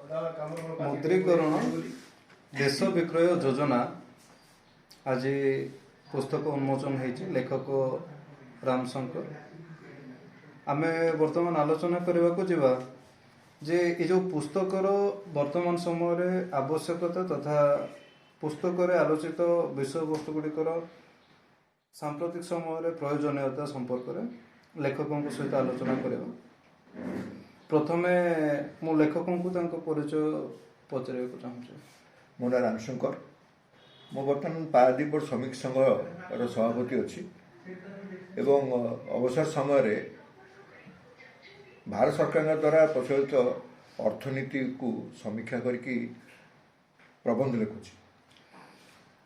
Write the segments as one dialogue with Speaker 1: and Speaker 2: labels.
Speaker 1: मुद्रीकरण देश विक्रय योजना आज पुस्तक उन्मोचन होती लेखक रामशंकर आमे वर्तमान आलोचना करने को जीवा जे ये जो पुस्तकर वर्तमान समय रे आवश्यकता तथा पुस्तक आलोचित विषय वस्तु गुड़िकर सांप्रतिक समय प्रयोजनीयता संपर्क में लेखकों सहित आलोचना करवा। प्रथमे मु लेखकों को परिचय पचारे चाहूँ।
Speaker 2: मो ना रामशंकर मो बर्तमान पारादीप श्रमिक संघ सभापति अच्छी एवं अवसर समय भारत सरकार द्वारा प्रचलित अर्थनीति को समीक्षा करके प्रबंध लिखुची।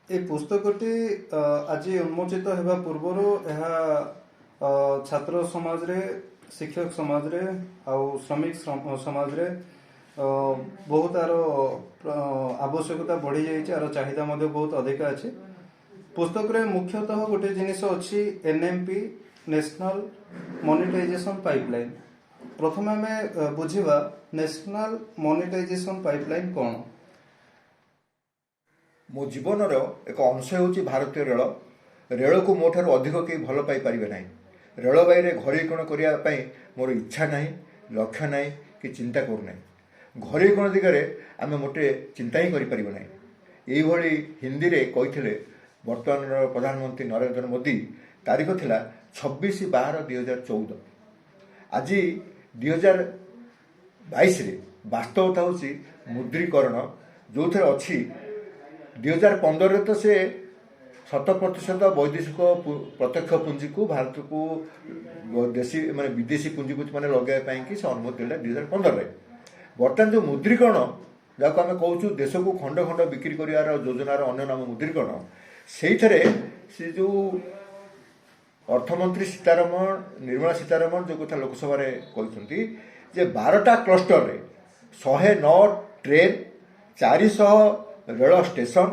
Speaker 1: ये पुस्तकटी आज उन्मोचित होगा पूर्वर यह छात्र समाज रे शिक्षक समाज रे आउ श्रमिक समाज रे बहुत आर आवश्यकता बढ़ी जाइए आर चाहिदा मध्य बहुत अधिक अच्छे। पुस्तक रे मुख्यतः गोटे जिनिस अच्छी एनएमपी नेशनल मोनेटाइजेशन पाइपलाइन। प्रथम आम बुझा नेशनल मोनेटाइजेशन पाइपलाइन कौन।
Speaker 2: मो जीवन एक अंश होची भारतीय रेल। रेल को मो ठार अधिक कहीं भल पाई पारे ना। रेलवाई घरीकरण करने मोर इच्छा ना लक्ष्य ना कि चिंता करूना। घरीकरण दिगरे आम मोटे चिंता ही करें। यही हिंदी में कही वर्तमान प्रधानमंत्री नरेंद्र मोदी तारीख थिला 26/12/2014। आज 2022 वास्तवता हूँ मुद्रीकरण जो थे अच्छी 2015 तो से 100% वैदेशिक प्रत्यक्ष पूंजी को भारत को देशी माने विदेशी पूंजी को मैंने लगाई कि से अनुमति मिला 2015। बर्तमान जो मुद्रीकरण जहाँ आम कहूँ देश को खंड खंड बिक्री कर योजनार अन्य नाम मुद्रीकरण से जो अर्थमंत्री सीतारमण निर्मला सीतारमण जो कथा लोकसभा कहते 12टा क्लस्टर रे 109 train 400 rail station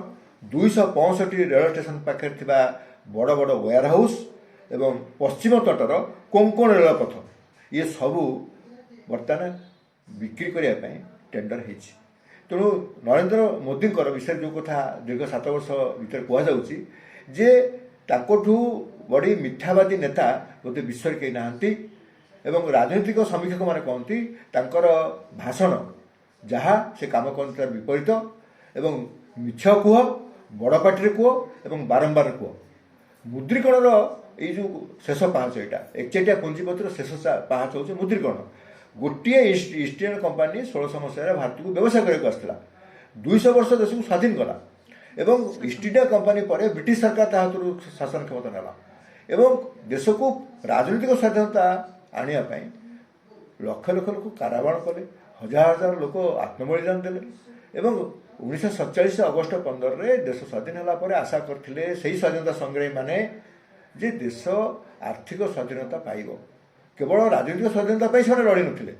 Speaker 2: 265 rail station पाखे बड़ बड़ वेयर हाउस एवं पश्चिम तटर कोंकण रेलपथ ये सबू बर्तमान बिक्री करने टेंडर हो। तेणु नरेंद्र मोदी विषय जो कथा दीर्घ 7 वर्ष भर कहुच्छी जे ताकठू बड़ी मिथ्यावादी नेता बोधे विश्व कहीं नहांती एवं राजनीतिक समीक्षक मैंने कहती तांकर भाषण जहाँ से काम करते तार विपरीत एवं मिछ कुह बड़ पार्टी कुह एवं बारंबार कुह। मुद्रीकरण ये जो शेष पाँच यहाँ एकचेटिया पुंजीपत्र शेष पाँच हूँ मुद्रीकरण। गोटे ईस्ट इंडियन कंपानी 1600 मसीह भारत को व्यवसाय करने आसाला 200 वर्ष देश को स्वाधीन कला एवं ईस्ट इंडिया कंपानी पर ब्रिटिश सरकार ता हाथ शासन क्षमता नेला एवं देश को राजनीतिक स्वाधीनता आने लक्ष लक्ष लोक कारावाण कले हजार हजार लोक आत्मबलिदान देले एवं 1947 अगस्ट 15 देश स्वाधीन होगा आशा करते से स्वाधीनता संग्रामी माने जे देश आर्थिक स्वाधीनता पाइब केवल राजनीतिक स्वाधीनता से लड़ी नथिले।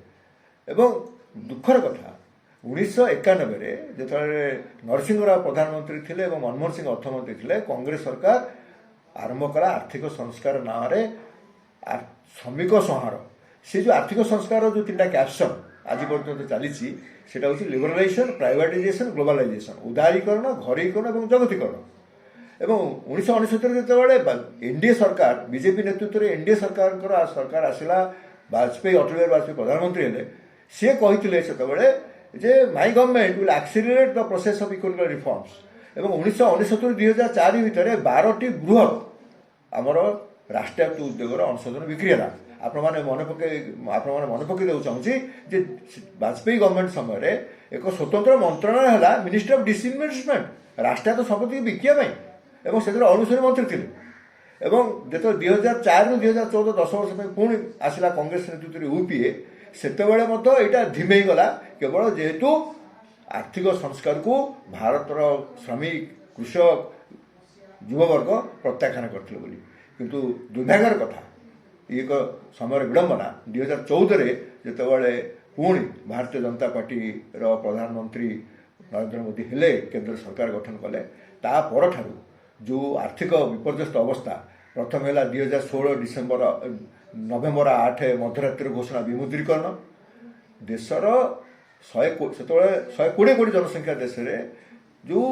Speaker 2: एवं दुखर कथा 1991 जो नरसिंह राव प्रधानमंत्री थे और मनमोहन सिंह अर्थमंत्री थे कांग्रेस सरकार आरंभ कला आर्थिक संस्कार ना श्रमिक संहार से जो आर्थिक संस्कार जो 3टा कैप्शन आज पर्यटन चली लिबरलाइजेशन प्राइवेटाइजेशन ग्लोबलाइजेशन उदारीकरण घरीकरण और जगतीकरण। एवं 1969 जो एनडीए सरकार बीजेपी नेतृत्व में एनडीए सरकार आसला वाजपेयी अटल बिहारी वाजपेयी प्रधानमंत्री हेले सी कहते से my government will accelerate the process of economic reforms एवं 1969-2004 भितर 12टी बृहत आमर राष्ट्रीय उद्योग अंशोधन बिक्री है। आपण मैंने मन पकई देव चाहूँगी जे वाजपेयी गवर्नमेंट समय एक स्वतंत्र मंत्रणालय है मिनिस्ट्री ऑफ डिसइनवेस्टमेंट राष्ट्रीय संपत्ति बिकापी एवं से अनुसूरी मंत्री थे एवं जो 2004-2014 10 वर्ष पुणी आसला कांग्रेस नेतृत्व यूपीए से यहाँ धीमे गला केवल जेहेतु आर्थिक संस्कार को भारतर श्रमिक कृषक युववर्ग प्रत्याख्यान करते किंतु दुर्भाग्यर कथा एक समय विडंबना 2014 जितेबाला पुणी भारतीय जनता पार्टी प्रधानमंत्री नरेंद्र मोदी हेले केंद्र सरकार गठन कले ता पर ठारू जो आर्थिक विपर्यस्त अवस्था प्रथम है 2016 नवेम्बर 8 मध्यरात्रि घोषणा विमुद्रीकरण देशर ସେତେବେଳେ 120 କୋଟି ଜନସଂଖ୍ୟା ଦେଶରେ ଯେଉଁ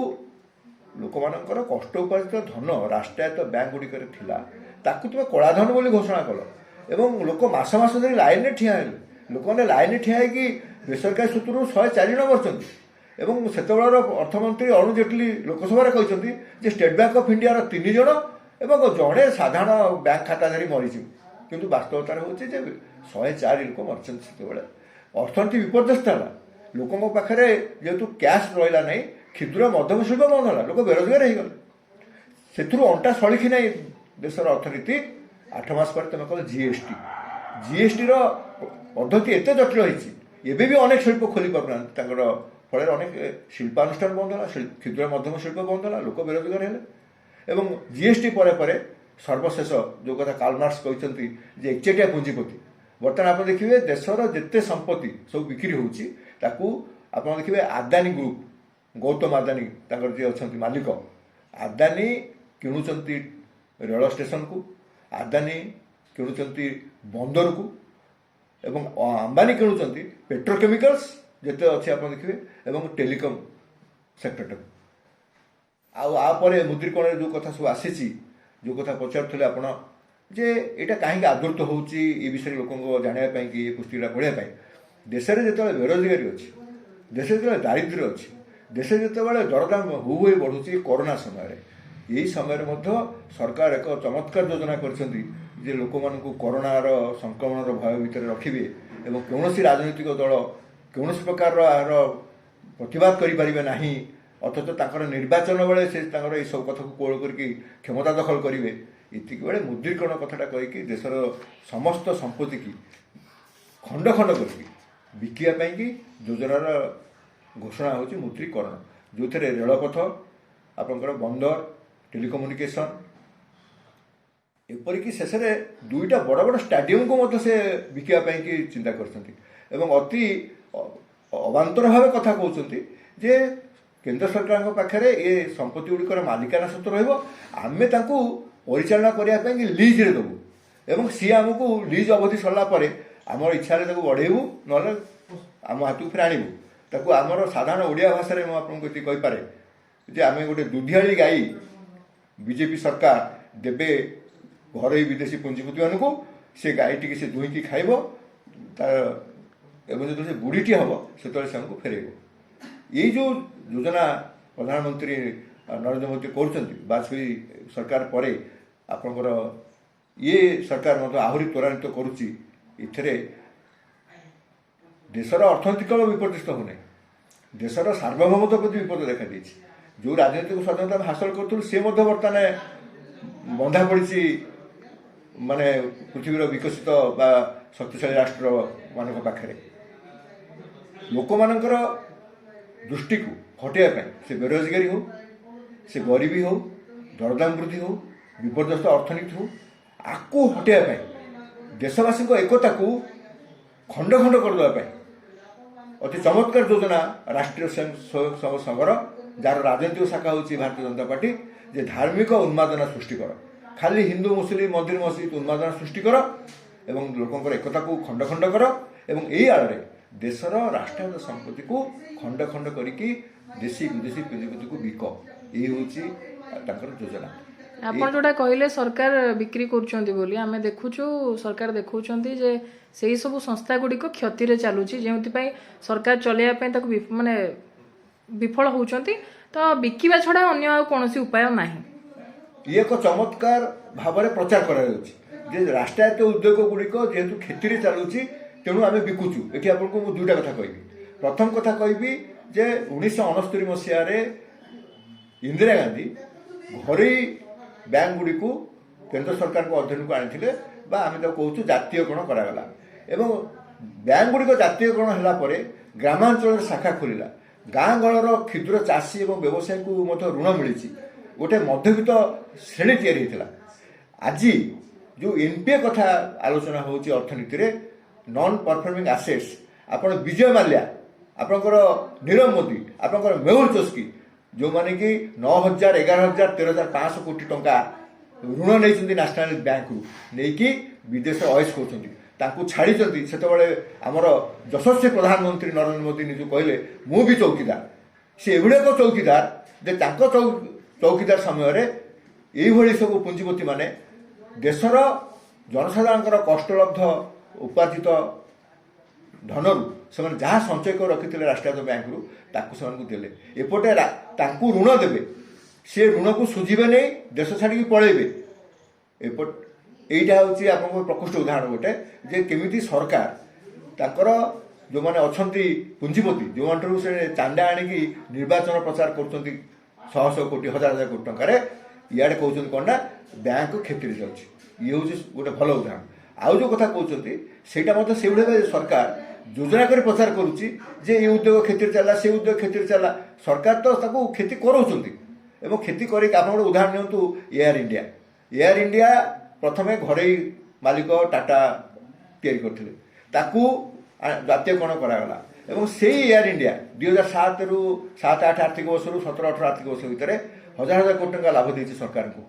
Speaker 2: ଲୋକମାନଙ୍କର କଷ୍ଟ ଉପାର୍ଜିତ ଧନ ରାଷ୍ଟ୍ରାୟତ୍ତ ବ୍ୟାଙ୍କ ଗୁଡ଼ିକରେ ଥିଲା ତାକୁ ତୁମେ କଳାଧନ ବୋଲି ଘୋଷଣା କଲ ଏବଂ ଲୋକ ମାସ ମାସ ଧରି ଲାଇନରେ ଠିଆ ହେଲେ। ଲୋକମାନେ ଲାଇନରେ ଠିଆ ହେଇକି ବେସରକାରୀ ସୂତ୍ରରୁ 104 ଜଣ ମରିଛନ୍ତି ଏବଂ ସେତେବେଳର ଅର୍ଥମନ୍ତ୍ରୀ ଅରୁଣ ଜେଟଲୀ ଲୋକସଭାରେ କହିଛନ୍ତି ଯେ ଷ୍ଟେଟ୍ ବ୍ୟାଙ୍କ ଅଫ୍ ଇଣ୍ଡିଆର 3 ଜଣ ଏବଂ ଜଣେ ସାଧାରଣ ବ୍ୟାଙ୍କ ଖାତାଧାରୀ ମରିଛି। କିନ୍ତୁ ବାସ୍ତବତାରେ ହେଉଛି ଯେ 104 ଲୋକ ମରିଛନ୍ତି। ସେତେବେଳେ ଅର୍ଥନୀତି ବିପର୍ଯ୍ୟସ୍ତ ହେଲା। ଲୋକଙ୍କ ପାଖରେ ଯେହେତୁ କ୍ୟାସ୍ ରହିଲା ନାହିଁ, କ୍ଷୁଦ୍ର ମଧ୍ୟମ ଶିଳ୍ପ ବନ୍ଦ ହେଲା, ଲୋକ ବେରୋଜଗାର ହେଇଗଲେ। ସେଥିରୁ ଅଣ୍ଟା ସଳିଖି ନାହିଁ ଦେଶର ଅର୍ଥନୀତି। 8 ମାସ ପରେ ତୁମେ କହିଲ ଜିଏସ୍ଟିର ପଦ୍ଧତି ଏତେ ଜଟିଳ ହେଇଛି, ଏବେ ବି ଅନେକ ଶିଳ୍ପ ଖୋଲି ପାରୁନାହାନ୍ତି ତାଙ୍କର ଫଳରେ ଅନେକ ଶିଳ୍ପାନୁଷ୍ଠାନ ବନ୍ଦ ହେଲା, କ୍ଷୁଦ୍ର ମଧ୍ୟମ ଶିଳ୍ପ ବନ୍ଦ ହେଲା, ଲୋକ ବେରୋଜଗାର ହେଲେ। ଏବଂ ଜିଏସ୍ଟି ପରେ ପରେ ସର୍ବଶେଷ ଯେଉଁ କଥା କାର୍ଲ ମାର୍କ୍ସ କହିଛନ୍ତି ଯେ ଏକଚେଟିଆ ପୁଞ୍ଜିପତି। ବର୍ତ୍ତମାନ ଆପଣ ଦେଖିବେ ଦେଶର ଯେତେ ସମ୍ପତ୍ତି ସବୁ ବିକ୍ରି ହେଉଛି ତାକୁ ଆପଣ ଦେଖିବେ ଆଦାନୀ ଗ୍ରୁପ, ଗୌତମ ଆଦାନୀ ତାଙ୍କର ଯିଏ ଅଛନ୍ତି ମାଲିକ, ଆଦାନୀ କିଣୁଛନ୍ତି ରେଳ ଷ୍ଟେସନକୁ, ଆଦାନୀ କିଣୁଛନ୍ତି ବନ୍ଦରକୁ ଏବଂ ଅମ୍ବାନୀ କିଣୁଛନ୍ତି ପେଟ୍ରୋକେମିକାଲ୍ସ ଯେତେ ଅଛି ଆପଣ ଦେଖିବେ ଏବଂ ଟେଲିକମ୍ ସେକ୍ଟରଟାକୁ। ଆଉ ଆପରେ ମୁଦ୍ରୀକରଣରେ ଯେଉଁ କଥା ସବୁ ଆସିଛି, ଯେଉଁ କଥା ପଚାରୁଥିଲେ ଆପଣ ଯେ ଏଇଟା କାହିଁକି ଆଦୃତ ହେଉଛି ଏ ବିଷୟରେ ଲୋକଙ୍କ ଜାଣିବା ପାଇଁ କି ଏ ପୁସ୍ତିକାଟା ପଢ଼ିବା ପାଇଁ। ଦେଶରେ ଯେତେବେଳେ ବେରୋଜଗାରୀ ଅଛି, ଦେଶରେ ଯେତେବେଳେ ଦାରିଦ୍ର୍ୟ ଅଛି, ଦେଶରେ ଯେତେବେଳେ ଦରଦାମ ହୁ ହୋଇ ବଢ଼ୁଛି କରୋନା ସମୟରେ, ଏହି ସମୟରେ ମଧ୍ୟ ସରକାର ଏକ ଚମତ୍କାର ଯୋଜନା କରିଛନ୍ତି ଯେ ଲୋକମାନଙ୍କୁ କରୋନାର ସଂକ୍ରମଣର ଭୟ ଭିତରେ ରଖିବେ ଏବଂ କୌଣସି ରାଜନୈତିକ ଦଳ କୌଣସି ପ୍ରକାରର ଏହାର ପ୍ରତିବାଦ କରିପାରିବେ ନାହିଁ, ଅଥଚ ତାଙ୍କର ନିର୍ବାଚନ ବେଳେ ସେ ତାଙ୍କର ଏସବୁ କଥାକୁ କୋଳ କରିକି କ୍ଷମତା ଦଖଲ କରିବେ। ଏତିକି ବେଳେ ମୁଦ୍ରୀକରଣ କଥାଟା କହିକି ଦେଶର ସମସ୍ତ ସମ୍ପତ୍ତିକି ଖଣ୍ଡ ଖଣ୍ଡ କରିକି ବିକିବା ପାଇଁକି ଯୋଜନାର ଘୋଷଣା ହେଉଛି ମୁଦ୍ରୀକରଣ, ଯେଉଁଥିରେ ରେଳପଥ, ଆପଣଙ୍କର ବନ୍ଦର, ଟେଲିକମ୍ୟୁନିକେସନ୍, ଏପରିକି ଶେଷରେ 2ଟା ବଡ଼ ବଡ଼ ଷ୍ଟାଡିୟମକୁ ମଧ୍ୟ ସେ ବିକିବା ପାଇଁକି ଚିନ୍ତା କରିଛନ୍ତି ଏବଂ ଅତି ଅବାନ୍ତର ଭାବେ କଥା କହୁଛନ୍ତି ଯେ କେନ୍ଦ୍ର ସରକାରଙ୍କ ପାଖରେ ଏ ସମ୍ପତ୍ତି ଗୁଡ଼ିକର ମାଲିକାନା ସତ୍ତ୍ୱ ରହିବ, ଆମେ ତାଙ୍କୁ ପରିଚାଳନା କରିବା ପାଇଁକି ଲିଜ୍ରେ ଦେବୁ ଏବଂ ସିଏ ଆମକୁ ଲିଜ୍ ଅବଧି ସରିଲା ପରେ ଆମର ଇଚ୍ଛା ହେଲେ ତାକୁ ବଢ଼େଇବୁ, ନହେଲେ ଆମ ହାତକୁ ଫେରେ ଆଣିବୁ। ତାକୁ ଆମର ସାଧାରଣ ଓଡ଼ିଆ ଭାଷାରେ ମୁଁ ଆପଣଙ୍କୁ ଏତିକି କହିପାରେ ଯେ ଆମେ ଗୋଟେ ଦୁଧିଆଳି ଗାଈ ବିଜେପି ସରକାର ଦେବେ ଘରୋଇ ବିଦେଶୀ ପୁଞ୍ଜିପତିମାନଙ୍କୁ, ସେ ଗାଈଟିକି ସେ ଦୁହିଁକି ଖାଇବ ଏବଂ ଯେତେବେଳେ ସେ ବୁଢ଼ୀଟି ହେବ ସେତେବେଳେ ସେ ଆମକୁ ଫେରାଇବ। ଏଇ ଯେଉଁ ଯୋଜନା ପ୍ରଧାନମନ୍ତ୍ରୀ ନରେନ୍ଦ୍ର ମୋଦି କରୁଛନ୍ତି ବାଜପେୟୀ ସରକାର ପରେ ଆପଣଙ୍କର ଇଏ ସରକାର ମଧ୍ୟ ଆହୁରି ତ୍ୱରାନ୍ୱିତ କରୁଛି। ଏଥିରେ ଦେଶର ଅର୍ଥନୈତିକ ବିପର୍ଯ୍ୟସ୍ତ ହେଉନାହିଁ, ଦେଶର ସାର୍ବଭୌମତ୍ୱ ପ୍ରତି ବିପଦ ଦେଖାଦେଇଛି। ଯେଉଁ ରାଜନୈତିକ ସ୍ୱାଧୀନତା ଆମେ ହାସଲ କରୁଥିଲୁ ସେ ମଧ୍ୟ ବର୍ତ୍ତମାନ ବନ୍ଧା ପଡ଼ିଛି ମାନେ ପୃଥିବୀର ବିକଶିତ ବା ଶକ୍ତିଶାଳୀ ରାଷ୍ଟ୍ରମାନଙ୍କ ପାଖରେ। ଲୋକମାନଙ୍କର ଦୃଷ୍ଟିକୁ ହଟାଇବା ପାଇଁ ସେ ବେରୋଜଗାରୀ ହେଉ, ସେ ଗରିବୀ ହେଉ, ଦରଦାମ ବୃଦ୍ଧି ହେଉ, ବିପର୍ଯ୍ୟସ୍ତ ଅର୍ଥନୀତି ହେଉ, ଆକୁ ହଟାଇବା ପାଇଁ ଦେଶବାସୀଙ୍କ ଏକତାକୁ ଖଣ୍ଡ ଖଣ୍ଡ କରିଦେବା ପାଇଁ ଅତି ଚମତ୍କାର ଯୋଜନା ରାଷ୍ଟ୍ରୀୟ ସ୍ୱୟଂସେବକ ସଂଘର, ଯାହାର ରାଜନୈତିକ ଶାଖା ହେଉଛି ଭାରତୀୟ ଜନତା ପାର୍ଟି, ଯେ ଧାର୍ମିକ ଉନ୍ମାଦନା ସୃଷ୍ଟି କର, ଖାଲି ହିନ୍ଦୁ ମୁସଲିମ ମନ୍ଦିର ମସଜିଦ୍ ଉନ୍ମାଦନା ସୃଷ୍ଟି କର ଏବଂ ଲୋକଙ୍କର ଏକତାକୁ ଖଣ୍ଡ ଖଣ୍ଡ କର ଏବଂ ଏଇ ଆଳରେ ଦେଶର ରାଷ୍ଟ୍ରାୟତ୍ତ ସମ୍ପତ୍ତିକୁ ଖଣ୍ଡ ଖଣ୍ଡ କରିକି ଦେଶୀ ବିଦେଶୀ ପୁଞ୍ଜିପତିକୁ ବିକ। ଏଇ ହେଉଛି ତାଙ୍କର ଯୋଜନା।
Speaker 3: ଆପଣ ଯୋଉଟା କହିଲେ ସରକାର ବିକ୍ରି କରୁଛନ୍ତି ବୋଲି ଆମେ ଦେଖୁଛୁ, ସରକାର ଦେଖାଉଛନ୍ତି ଯେ ସେଇ ସବୁ ସଂସ୍ଥା ଗୁଡ଼ିକ କ୍ଷତିରେ ଚାଲୁଛି, ଯେଉଁଥିପାଇଁ ସରକାର ଚଲେଇବା ପାଇଁ ତାକୁ ମାନେ ବିଫଳ ହେଉଛନ୍ତି। ତ ବିକିବା ଛଡ଼ା ଅନ୍ୟ ଆଉ କୌଣସି ଉପାୟ ନାହିଁ।
Speaker 2: ଇଏ ଏକ ଚମତ୍କାର ଭାବରେ ପ୍ରଚାର କରାଯାଉଛି ଯେ ରାଷ୍ଟ୍ରାୟତ୍ତ ଉଦ୍ୟୋଗ ଗୁଡ଼ିକ ଯେହେତୁ କ୍ଷତିରେ ଚାଲୁଛି ତେଣୁ ଆମେ ବିକୁଛୁ। ଏଠି ଆପଣଙ୍କୁ ମୁଁ 2ଟା କଥା କହିବି। ପ୍ରଥମ କଥା କହିବି ଯେ 1969 ମସିହାରେ ଇନ୍ଦିରା ଗାନ୍ଧୀ ଘରୋଇ ବ୍ୟାଙ୍କ ଗୁଡ଼ିକୁ କେନ୍ଦ୍ର ସରକାରଙ୍କ ଅଧୀନକୁ ଆଣିଥିଲେ ବା ଆମେ ତାକୁ କହୁଛୁ ଜାତୀୟକରଣ କରାଗଲା ଏବଂ ବ୍ୟାଙ୍କ ଗୁଡ଼ିକ ଜାତୀୟକରଣ ହେଲା ପରେ ଗ୍ରାମାଞ୍ଚଳରେ ଶାଖା ଖୋଲିଲା, ଗାଁ ଗହଳର କ୍ଷୁଦ୍ର ଚାଷୀ ଏବଂ ବ୍ୟବସାୟୀକୁ ମଧ୍ୟ ଋଣ ମିଳିଛି, ଗୋଟେ ମଧ୍ୟବିତ୍ତ ଶ୍ରେଣୀ ତିଆରି ହୋଇଥିଲା। ଆଜି ଯେଉଁ ଏନ୍ପିଏ କଥା ଆଲୋଚନା ହେଉଛି ଅର୍ଥନୀତିରେ, ନନ୍ ପରଫର୍ମିଂ ଆସେଟ୍ସ, ଆପଣ ବିଜୟ ମାଲ୍ୟା, ଆପଣଙ୍କର ନୀରବ ମୋଦି, ଆପଣଙ୍କର ମେହୁଲ ଚୋସ୍କି, ଯେଉଁମାନେ କି 9,000, 11,000, 13,500 କୋଟି ଟଙ୍କା ଋଣ ନେଇଛନ୍ତି ନ୍ୟାସନାଲ ବ୍ୟାଙ୍କରୁ, ନେଇକି ବିଦେଶରେ ଅଏସ୍ କରୁଛନ୍ତି, ତାଙ୍କୁ ଛାଡ଼ିଛନ୍ତି ସେତେବେଳେ ଆମର ଯଶସ୍ୱୀ ପ୍ରଧାନମନ୍ତ୍ରୀ ନରେନ୍ଦ୍ର ମୋଦି ନିଜକୁ କହିଲେ ମୁଁ ବି ଚୌକିଦାର। ସେ ଏଭଳି ଏକ ଚୌକିଦାର ଯେ ତାଙ୍କ ଚୌକିଦାର ସମୟରେ ଏଇଭଳି ସବୁ ପୁଞ୍ଜିପତିମାନେ ଦେଶର ଜନସାଧାରଣଙ୍କର କଷ୍ଟଲବ୍ଧ ଉପାର୍ଜିତ ଧନରୁ ସେମାନେ ଯାହା ସଞ୍ଚୟ କରି ରଖିଥିଲେ ରାଷ୍ଟ୍ରାୟତ୍ତ ବ୍ୟାଙ୍କରୁ ତାକୁ ସେମାନଙ୍କୁ ଦେଲେ। ଏପଟେ ତାଙ୍କୁ ଋଣ ଦେବେ, ସେ ଋଣକୁ ସୁଝିବେ ନେଇ ଦେଶ ଛାଡ଼ିକି ପଳେଇବେ। ଏଇଟା ହେଉଛି ଆପଣଙ୍କ ପ୍ରକୃଷ୍ଟ ଉଦାହରଣ ଗୋଟେ ଯେ କେମିତି ସରକାର ତାଙ୍କର ଯେଉଁମାନେ ଅଛନ୍ତି ପୁଞ୍ଜିପତି ଯେଉଁମାନଠାରୁ ସେ ଚାନ୍ଦା ଆଣିକି ନିର୍ବାଚନ ପ୍ରଚାର କରୁଛନ୍ତି ଶହ ଶହ କୋଟି ହଜାର ହଜାର କୋଟି ଟଙ୍କାରେ, ଇଆଡ଼େ କହୁଛନ୍ତି କ'ଣ ନା ବ୍ୟାଙ୍କ କ୍ଷତିରେ ଯାଉଛି। ଇଏ ହେଉଛି ଗୋଟେ ଭଲ ଉଦାହରଣ। ଆଉ ଯେଉଁ କଥା କହୁଛନ୍ତି ସେଇଟା ମଧ୍ୟ ସେଇଭଳି ଭାବେ ସରକାର ଯୋଜନା କରି ପ୍ରଚାର କରୁଛି ଯେ ଏ ଉଦ୍ୟୋଗ କ୍ଷତିରେ ଚାଲିଲା, ସେ ଉଦ୍ୟୋଗ କ୍ଷତିରେ ଚାଲିଲା। ସରକାର ତ ତାକୁ କ୍ଷତି କରାଉଛନ୍ତି ଏବଂ କ୍ଷତି କରିକି ଆପଣ ଗୋଟେ ଉଦାହରଣ ନିଅନ୍ତୁ ଏୟାର ଇଣ୍ଡିଆ। ଏୟାର ଇଣ୍ଡିଆ ପ୍ରଥମେ ଘରୋଇ ମାଲିକ ଟାଟା ତିଆରି କରିଥିଲେ, ତାକୁ ଜାତୀୟକରଣ କରାଗଲା ଏବଂ ସେଇ ଏୟାର ଇଣ୍ଡିଆ 2007ରୁ 7-8 ଆର୍ଥିକ ବର୍ଷରୁ 17-18 ଆର୍ଥିକ ବର୍ଷ ଭିତରେ ହଜାର ହଜାର କୋଟି ଟଙ୍କା ଲାଭ ଦେଇଛି ସରକାରଙ୍କୁ।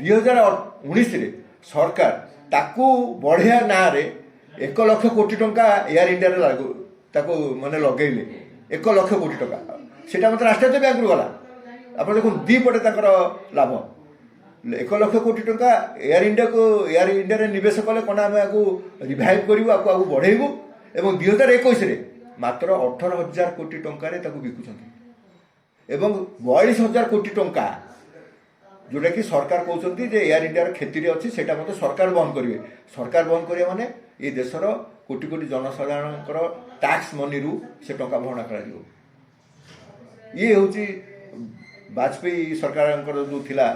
Speaker 2: 2019ରେ ସରକାର ତାକୁ ବଢ଼େଇବା ନାଁରେ 1 ଲକ୍ଷ କୋଟି ଟଙ୍କା ଏୟାର ଇଣ୍ଡିଆରେ ତାକୁ ମାନେ ଲଗେଇଲେ। 1 ଲକ୍ଷ କୋଟି ଟଙ୍କା ସେଇଟା ମଧ୍ୟ ରାଷ୍ଟ୍ରାୟତ୍ତ ବ୍ୟାଙ୍କରୁ ଗଲା। ଆପଣ ଦେଖନ୍ତୁ ଦୁଇପଟେ ତାଙ୍କର ଲାଭ। 1 ଲକ୍ଷ କୋଟି ଟଙ୍କା ଏୟାର ଇଣ୍ଡିଆରେ ନିବେଶ କଲେ କ'ଣ ଆମେ ଆକୁ ରିଭାଇଭ୍ କରିବୁ, ଆକୁ ବଢ଼େଇବୁ ଏବଂ 2021ରେ ମାତ୍ର 18,000 କୋଟି ଟଙ୍କାରେ ତାକୁ ବିକୁଛନ୍ତି ଏବଂ 42,000 କୋଟି ଟଙ୍କା ଯେଉଁଟାକି ସରକାର କହୁଛନ୍ତି ଯେ ଏୟାର ଇଣ୍ଡିଆର କ୍ଷତିରେ ଅଛି, ସେଇଟା ମଧ୍ୟ ସରକାର ବନ୍ଦ କରିବେ। ସରକାର ବନ୍ଦ କରିବା ମାନେ ଏ ଦେଶର କୋଟି କୋଟି ଜନସାଧାରଣଙ୍କର ଟ୍ୟାକ୍ସ ମନିରୁ ସେ ଟଙ୍କା ଭରଣା କରାଯିବ। ଇଏ ହେଉଛି ବାଜପେୟୀ ସରକାରଙ୍କର ଯେଉଁ ଥିଲା,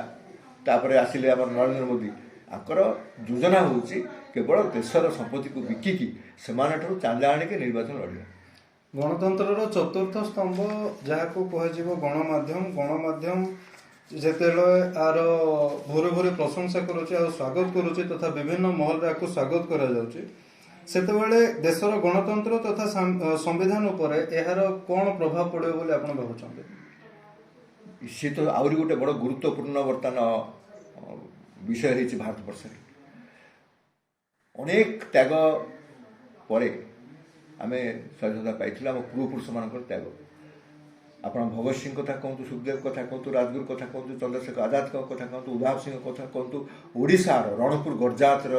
Speaker 2: ତାପରେ ଆସିଲେ ଆମର ନରେନ୍ଦ୍ର ମୋଦି। ତାଙ୍କର ଯୋଜନା ହେଉଛି କେବଳ ଦେଶର ସମ୍ପତ୍ତିକୁ ବିକିକି ସେମାନଙ୍କଠାରୁ ଚାନ୍ଦା ଆଣିକି ନିର୍ବାଚନ ଲଢ଼ିବା।
Speaker 1: ଗଣତନ୍ତ୍ରର ଚତୁର୍ଥ ସ୍ତମ୍ଭ ଯାହାକୁ କୁହାଯିବ ଗଣମାଧ୍ୟମ ଯେତେବେଳେ ଆର ଭୋରେ ଭୋରେ ପ୍ରଶଂସା କରୁଛି ଆଉ ସ୍ୱାଗତ କରୁଛି ତଥା ବିଭିନ୍ନ ମହଲରେ ଆକୁ ସ୍ୱାଗତ କରାଯାଉଛି, ସେତେବେଳେ ଦେଶର ଗଣତନ୍ତ୍ର ତଥା ସମ୍ବିଧାନ ଉପରେ ଏହାର କ'ଣ ପ୍ରଭାବ ପଡ଼ିବ ବୋଲି ଆପଣ ଭାବୁଛନ୍ତି?
Speaker 2: ସେ ତ ଆହୁରି ଗୋଟେ ବଡ଼ ଗୁରୁତ୍ୱପୂର୍ଣ୍ଣ ବର୍ତ୍ତମାନ ବିଷୟ ହେଇଛି ଭାରତବର୍ଷରେ। ଅନେକ ତ୍ୟାଗ ପରେ ଆମେ ସ୍ୱାଧୀନତା ପାଇଥିଲୁ, ଆମ ପୂର୍ବପୁରୁଷମାନଙ୍କର ତ୍ୟାଗ। ଆପଣ ଭଗତ ସିଂ କଥା କୁହନ୍ତୁ, ସୁଖଦେବ କଥା କୁହନ୍ତୁ, ରାଜଗୁରୁ କଥା କୁହନ୍ତୁ, ଚନ୍ଦ୍ରଶେଖର ଆଜାଦଙ୍କ କଥା କୁହନ୍ତୁ, ଉଧାମ ସିଂଙ୍କ କଥା କୁହନ୍ତୁ, ଓଡ଼ିଶାର ରଣପୁର ଗଡ଼ଜାତର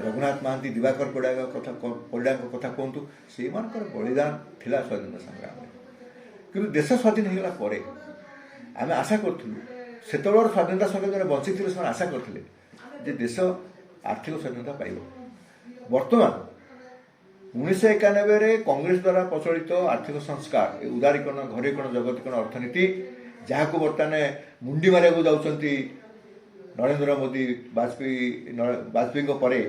Speaker 2: ରଘୁନାଥ ମହାନ୍ତି, ଦିବାକର ପରିଡ଼ାଙ୍କ କଥା କୁହନ୍ତୁ, ସେଇମାନଙ୍କର ବଳିଦାନ ଥିଲା ସ୍ୱାଧୀନତା ସଂଗ୍ରାମରେ। କିନ୍ତୁ ଦେଶ ସ୍ୱାଧୀନ ହୋଇଗଲା ପରେ ଆମେ ଆଶା କରୁଥିଲୁ, ସେତେବେଳର ସ୍ୱାଧୀନତା ସଂଗ୍ରାମୀ ଯେଉଁମାନେ ବଞ୍ଚିଥିଲେ ସେମାନେ ଆଶା କରିଥିଲେ ଯେ ଦେଶ ଆର୍ଥିକ ସ୍ୱାଧୀନତା ପାଇବ। ବର୍ତ୍ତମାନ 1991ରେ କଂଗ୍ରେସ ଦ୍ୱାରା ପ୍ରଚଳିତ ଆର୍ଥିକ ସଂସ୍କାର, ଉଦାରୀକରଣ, ଘରୋଇକରଣ, ଜଗତୀକରଣ ଅର୍ଥନୀତି, ଯାହାକୁ ବର୍ତ୍ତମାନ ମୁଣ୍ଡି ମାରିବାକୁ ଯାଉଛନ୍ତି ନରେନ୍ଦ୍ର ମୋଦି। ବାଜପେୟୀଙ୍କ ପରେ